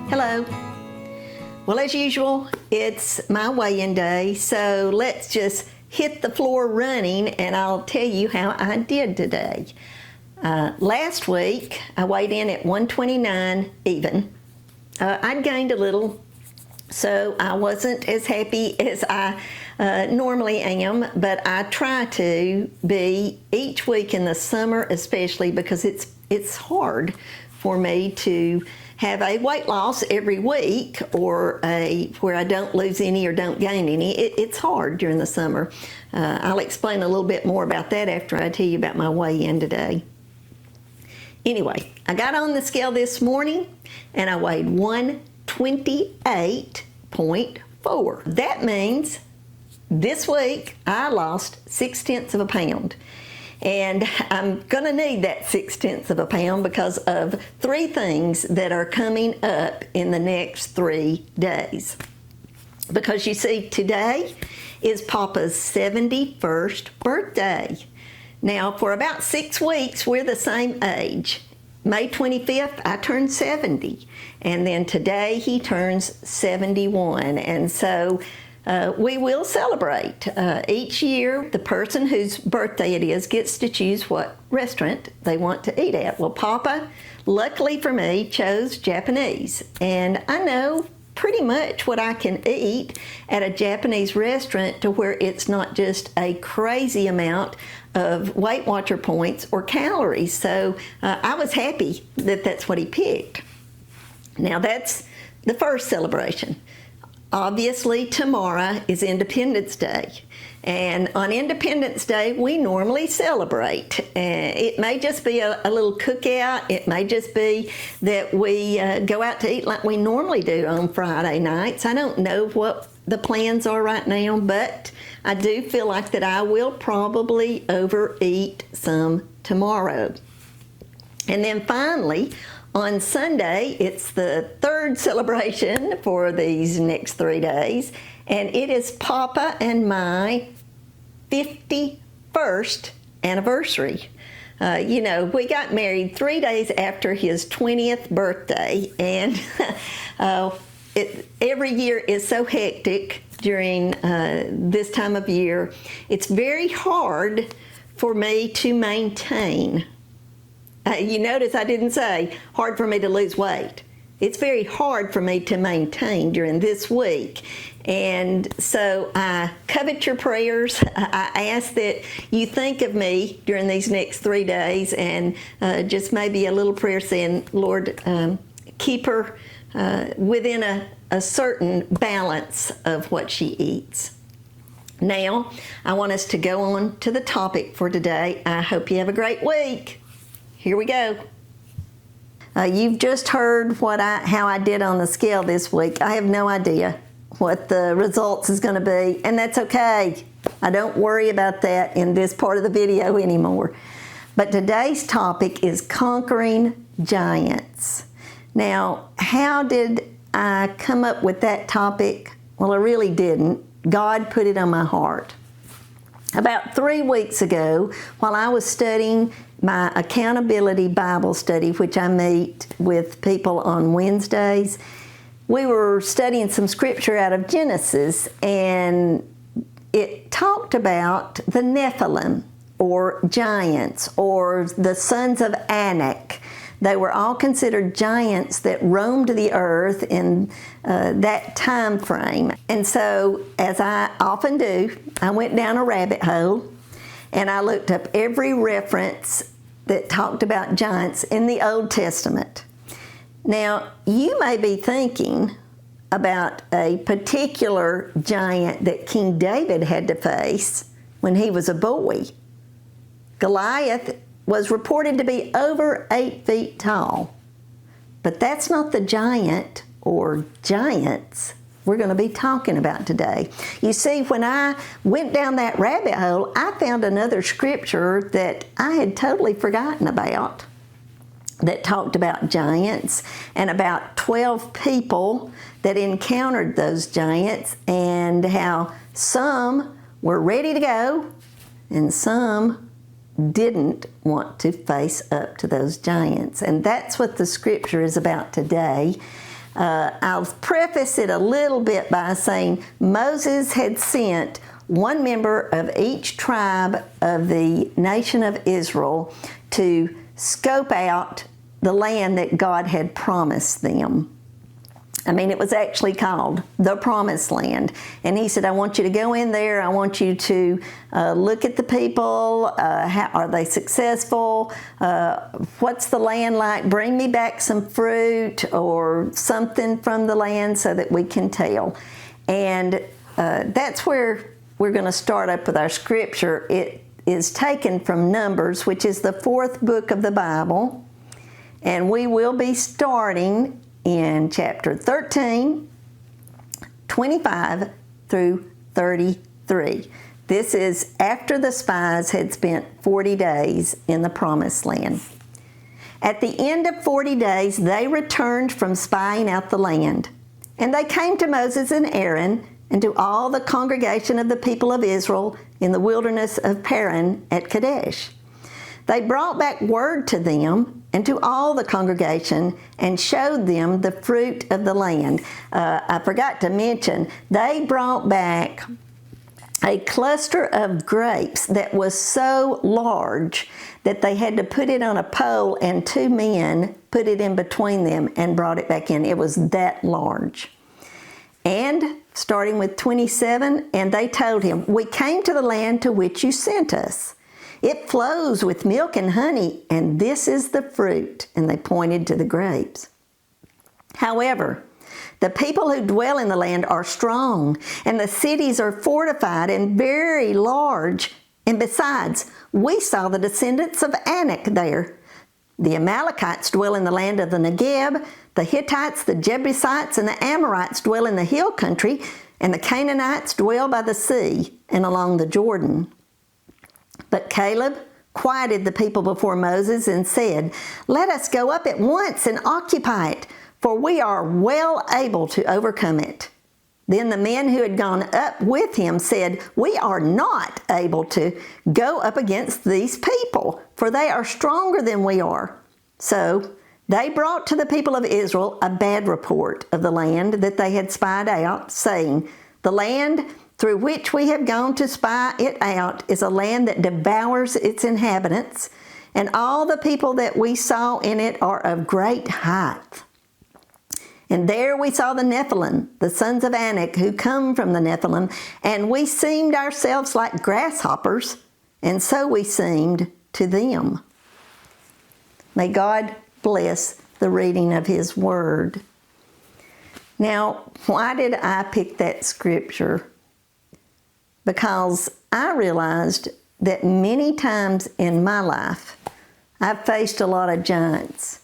Hello. Well, as usual, it's my weigh-in day, so let's just hit the floor running and I'll tell you how I did today. Last week, I weighed in at 129 even. I'd gained a little, so I wasn't as happy as I normally am, but I try to be each week in the summer especially because it's hard for me to have a weight loss every week or where I don't lose any or don't gain any. It's hard during the summer. I'll explain a little bit more about that after I tell you about my weigh-in today. Anyway, I got on the scale this morning and I weighed 128.4. That means this week I lost 0.6 of a pound. And I'm gonna need that 0.6 of a pound because of three things that are coming up in the next 3 days. Because you see, today is Papa's 71st birthday. Now, for about 6 weeks, we're the same age. May 25th, I turned 70. And then today, he turns 71. And so we will celebrate. Each year, the person whose birthday it is gets to choose what restaurant they want to eat at. Well, Papa, luckily for me, chose Japanese. And I know pretty much what I can eat at a Japanese restaurant to where it's not just a crazy amount of Weight Watcher points or calories. So I was happy that that's what he picked. Now that's the first celebration. Obviously, tomorrow is Independence Day, and on Independence Day, we normally celebrate. It may just be a little cookout. It may just be that we go out to eat like we normally do on Friday nights. I don't know what the plans are right now, but I do feel like that I will probably overeat some tomorrow. And then finally, on Sunday, it's the third celebration for these next 3 days, and it is Papa and my 51st anniversary. You know, we got married 3 days after his 20th birthday, and every year is so hectic during this time of year. It's very hard for me to maintain. You notice I didn't say hard for me to lose weight. It's very hard for me to maintain during this week. And so I covet your prayers. I ask that you think of me during these next 3 days and just maybe a little prayer saying, Lord, keep her within a certain balance of what she eats. Now, I want us to go on to the topic for today. I hope you have a great week. Here we go. You've just heard how I did on the scale this week. I have no idea what the results is going to be, and that's okay. I don't worry about that in this part of the video anymore. But today's topic is conquering giants. Now, how did I come up with that topic? Well, I really didn't. God put it on my heart. About 3 weeks ago, while I was studying my accountability Bible study, which I meet with people on Wednesdays, we were studying some scripture out of Genesis, and it talked about the Nephilim, or giants, or the sons of Anak. They were all considered giants that roamed the earth in that time frame. And so, as I often do, I went down a rabbit hole and I looked up every reference that talked about giants in the Old Testament. Now, you may be thinking about a particular giant that King David had to face when he was a boy. Goliath was reported to be over 8 feet tall. But that's not the giant or giants we're going to be talking about today. You see, when I went down that rabbit hole, I found another scripture that I had totally forgotten about that talked about giants and about 12 people that encountered those giants and how some were ready to go and some didn't want to face up to those giants. And that's what the scripture is about today. I'll preface it a little bit by saying Moses had sent one member of each tribe of the nation of Israel to scope out the land that God had promised them. I mean, it was actually called the Promised Land. And he said, I want you to go in there. I want you to look at the people. How, are they successful? What's the land like? Bring me back some fruit or something from the land so that we can tell. And that's where we're going to start up with our scripture. It is taken from Numbers, which is the 4th book of the Bible. And we will be starting in chapter 13, 25 through 33. This is after the spies had spent 40 days in the Promised Land. At the end of 40 days, they returned from spying out the land. And they came to Moses and Aaron and to all the congregation of the people of Israel in the wilderness of Paran at Kadesh. They brought back word to them and to all the congregation and showed them the fruit of the land. I forgot to mention, they brought back a cluster of grapes that was so large that they had to put it on a pole and 2 men put it in between them and brought it back in. It was that large. And starting with 27, and they told him, we came to the land to which you sent us. It flows with milk and honey, and this is the fruit. And they pointed to the grapes. However, the people who dwell in the land are strong, and the cities are fortified and very large. And besides, we saw the descendants of Anak there. The Amalekites dwell in the land of the Negeb, the Hittites, the Jebusites, and the Amorites dwell in the hill country, and the Canaanites dwell by the sea and along the Jordan. But Caleb quieted the people before Moses and said, let us go up at once and occupy it, for we are well able to overcome it. Then the men who had gone up with him said, we are not able to go up against these people, for they are stronger than we are. So they brought to the people of Israel a bad report of the land that they had spied out, saying, the land through which we have gone to spy it out is a land that devours its inhabitants, and all the people that we saw in it are of great height. And there we saw the Nephilim, the sons of Anak, who come from the Nephilim, and we seemed ourselves like grasshoppers, and so we seemed to them. May God bless the reading of His Word. Now, why did I pick that scripture? Because I realized that many times in my life, I've faced a lot of giants.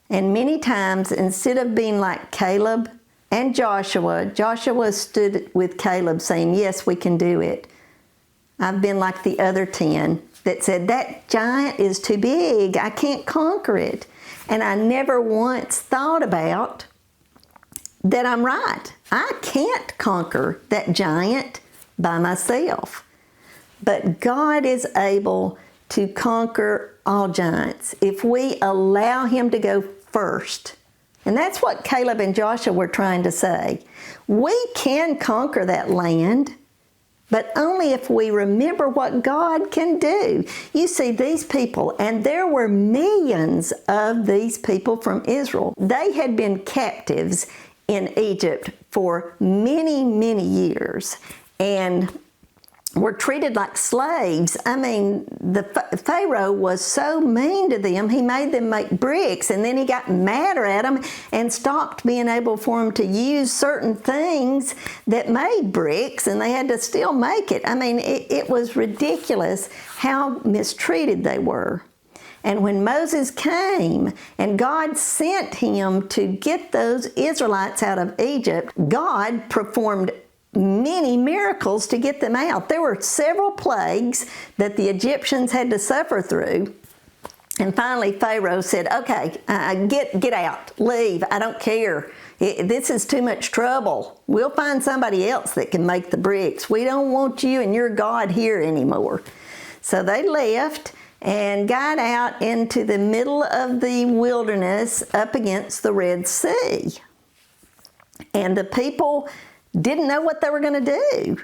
And many times, instead of being like Caleb and Joshua stood with Caleb saying, yes, we can do it. I've been like the other 10 that said, that giant is too big. I can't conquer it. And I never once thought about that I'm right. I can't conquer that giant by myself. But God is able to conquer all giants if we allow Him to go first. And that's what Caleb and Joshua were trying to say. We can conquer that land, but only if we remember what God can do. You see, these people, and there were millions of these people from Israel, they had been captives in Egypt for many, many years, and were treated like slaves. I mean, the Pharaoh was so mean to them, he made them make bricks, and then he got madder at them and stopped being able for them to use certain things that made bricks, and they had to still make it. I mean, it was ridiculous how mistreated they were. And when Moses came and God sent him to get those Israelites out of Egypt, God performed many miracles to get them out. There were several plagues that the Egyptians had to suffer through. And finally Pharaoh said, okay, get out, leave, I don't care. This is too much trouble. We'll find somebody else that can make the bricks. We don't want you and your God here anymore. So they left and got out into the middle of the wilderness up against the Red Sea. And the people didn't know what they were going to do.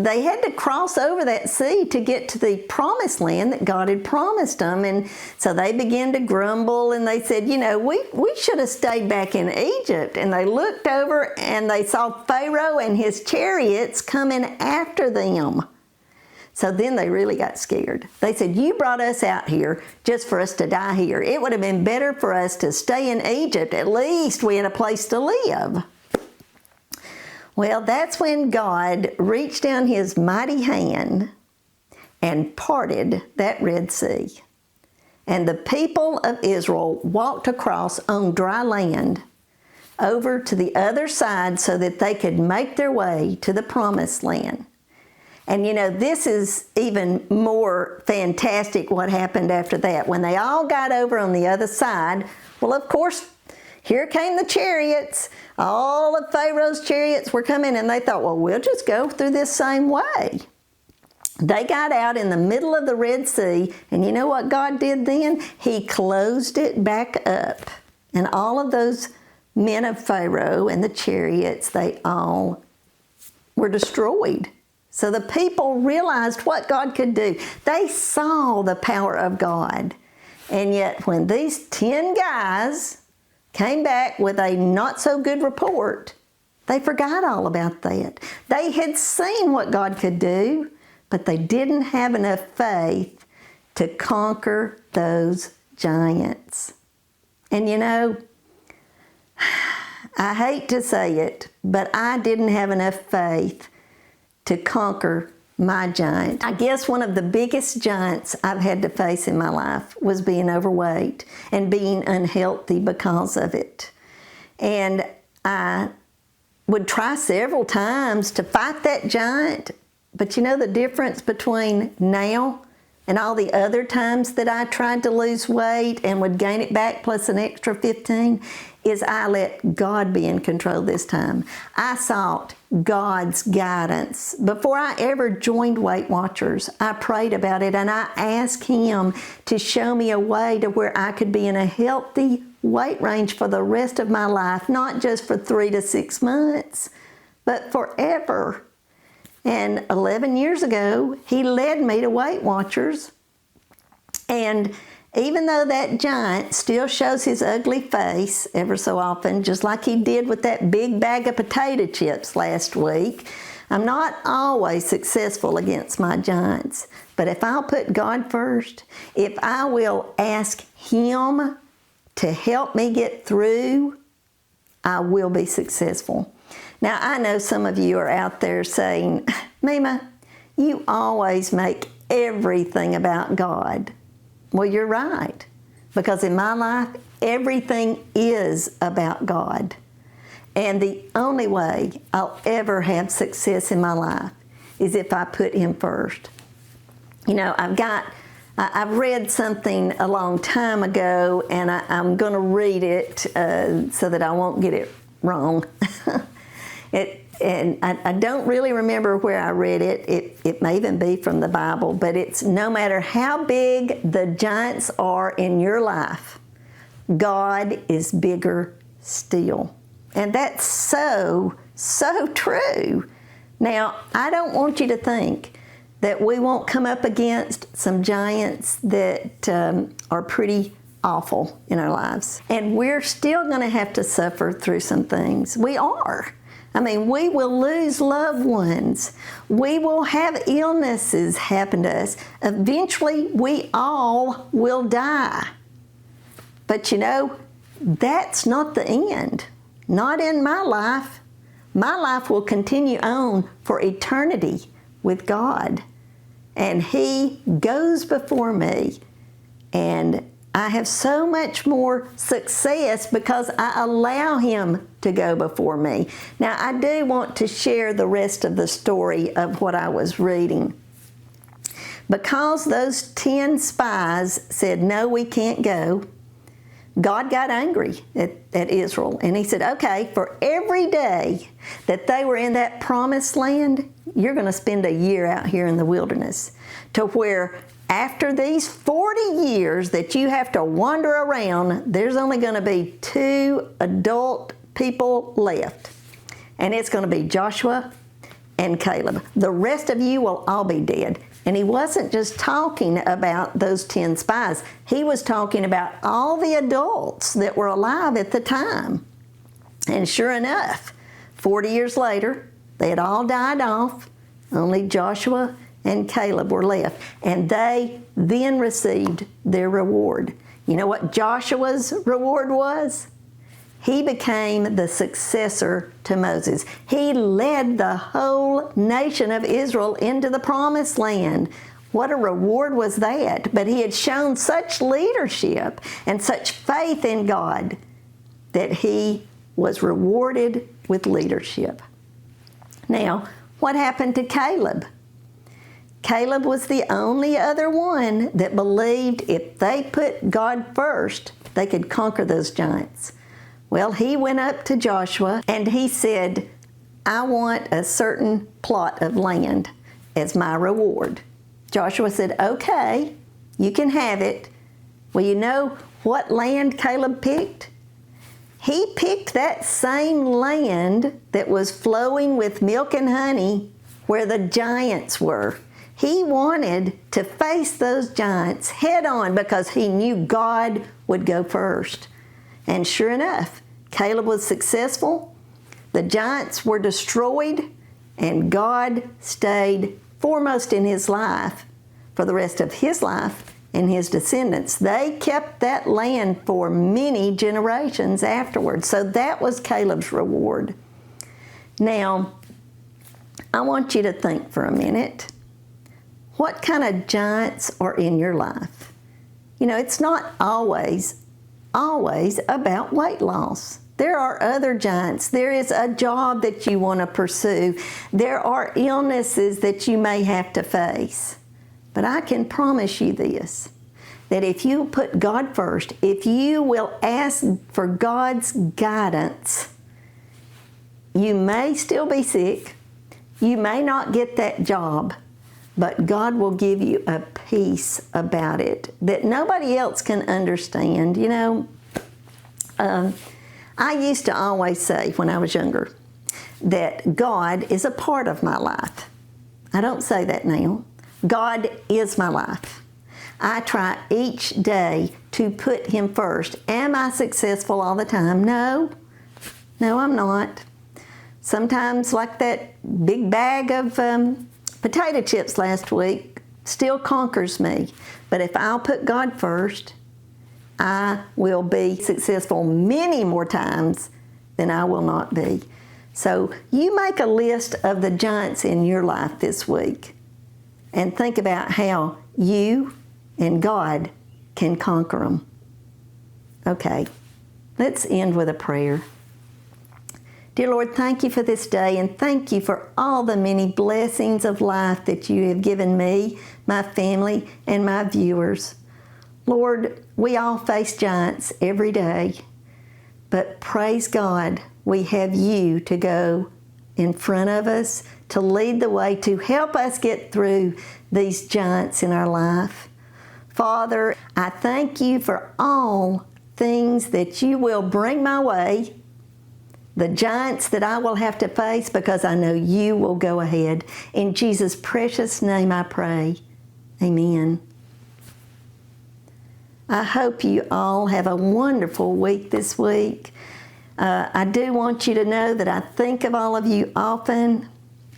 They had to cross over that sea to get to the promised land that God had promised them. And so they began to grumble, and they said, we should have stayed back in Egypt. And they looked over and they saw Pharaoh and his chariots coming after them. So then they really got scared. They said, you brought us out here just for us to die here. It would have been better for us to stay in Egypt. At least we had a place to live. Well, that's when God reached down his mighty hand and parted that Red Sea. And the people of Israel walked across on dry land over to the other side so that they could make their way to the promised land. And this is even more fantastic what happened after that. When they all got over on the other side, well, of course, here came the chariots. All of Pharaoh's chariots were coming, and they thought, well, we'll just go through this same way. They got out in the middle of the Red Sea, and you know what God did then? He closed it back up. And all of those men of Pharaoh and the chariots, they all were destroyed. So the people realized what God could do. They saw the power of God. And yet when these 10 guys came back with a not-so-good report, they forgot all about that. They had seen what God could do, but they didn't have enough faith to conquer those giants. And I hate to say it, but I didn't have enough faith to conquer my giant. I guess one of the biggest giants I've had to face in my life was being overweight and being unhealthy because of it. And I would try several times to fight that giant, but the difference between now and all the other times that I tried to lose weight and would gain it back plus an extra 15 is I let God be in control this time. I sought God's guidance. Before I ever joined Weight Watchers, I prayed about it and I asked Him to show me a way to where I could be in a healthy weight range for the rest of my life, not just for 3 to 6 months, but forever. And 11 years ago, He led me to Weight Watchers. And even though that giant still shows his ugly face ever so often, just like he did with that big bag of potato chips last week, I'm not always successful against my giants. But if I'll put God first, if I will ask Him to help me get through, I will be successful. Now, I know some of you are out there saying, Meema, you always make everything about God. Well, you're right, because in my life, everything is about God. And the only way I'll ever have success in my life is if I put Him first. I've read something a long time ago, and I'm going to read it so that I won't get it wrong. And I don't really remember where I read it. It may even be from the Bible, but it's no matter how big the giants are in your life, God is bigger still. And that's so, so true. Now, I don't want you to think that we won't come up against some giants that are pretty awful in our lives. And we're still going to have to suffer through some things. We are. We will lose loved ones. We will have illnesses happen to us. Eventually, we all will die. But that's not the end. Not in my life. My life will continue on for eternity with God. And He goes before me. And I have so much more success because I allow Him to go before me. Now, I do want to share the rest of the story of what I was reading. Because those 10 spies said, no, we can't go, God got angry at Israel. And He said, okay, for every day that they were in that promised land, you're going to spend a year out here in the wilderness, to where after these 40 years that you have to wander around, there's only going to be 2 adult people left. and it's going to be Joshua and Caleb. The rest of you will all be dead. And he wasn't just talking about those 10 spies. He was talking about all the adults that were alive at the time. And sure enough, 40 years later, they had all died off. Only Joshua and Caleb were left. And they then received their reward. You know what Joshua's reward was? He became the successor to Moses. He led the whole nation of Israel into the promised land. What a reward was that. But he had shown such leadership and such faith in God that he was rewarded with leadership. Now, what happened to Caleb? Caleb was the only other one that believed if they put God first, they could conquer those giants. Well, he went up to Joshua and he said, I want a certain plot of land as my reward. Joshua said, okay, you can have it. Well, you know what land Caleb picked? He picked that same land that was flowing with milk and honey where the giants were. He wanted to face those giants head on because he knew God would go first. And sure enough, Caleb was successful, the giants were destroyed, and God stayed foremost in his life for the rest of his life and his descendants. They kept that land for many generations afterwards. So that was Caleb's reward. Now, I want you to think for a minute. What kind of giants are in your life? You know, it's not always about weight loss. There are other giants. There is a job that you want to pursue. There are illnesses that you may have to face. But I can promise you this, that if you put God first, if you will ask for God's guidance, you may still be sick. You may not get that job, but God will give you a peace about it that nobody else can understand. You know, I used to always say when I was younger that God is a part of my life. I don't say that now. God is my life. I try each day to put Him first. Am I successful all the time? No, I'm not. Sometimes, like that big bag of potato chips last week still conquers me. But if I'll put God first, I will be successful many more times than I will not be. So you make a list of the giants in your life this week and think about how you and God can conquer them. Okay, let's end with a prayer. Dear Lord, thank you for this day, and thank you for all the many blessings of life that you have given me, my family, and my viewers. Lord, we all face giants every day, but praise God, we have you to go in front of us, to lead the way, to help us get through these giants in our life. Father, I thank you for all things that you will bring my way, the giants that I will have to face, because I know you will go ahead. In Jesus' precious name I pray. Amen. I hope you all have a wonderful week this week. I do want you to know that I think of all of you often.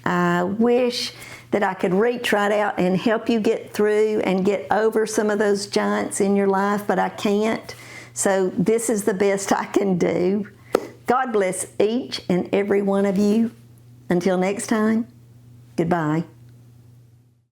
I wish that I could reach right out and help you get through and get over some of those giants in your life, but I can't. So this is the best I can do. God bless each and every one of you. Until next time, goodbye.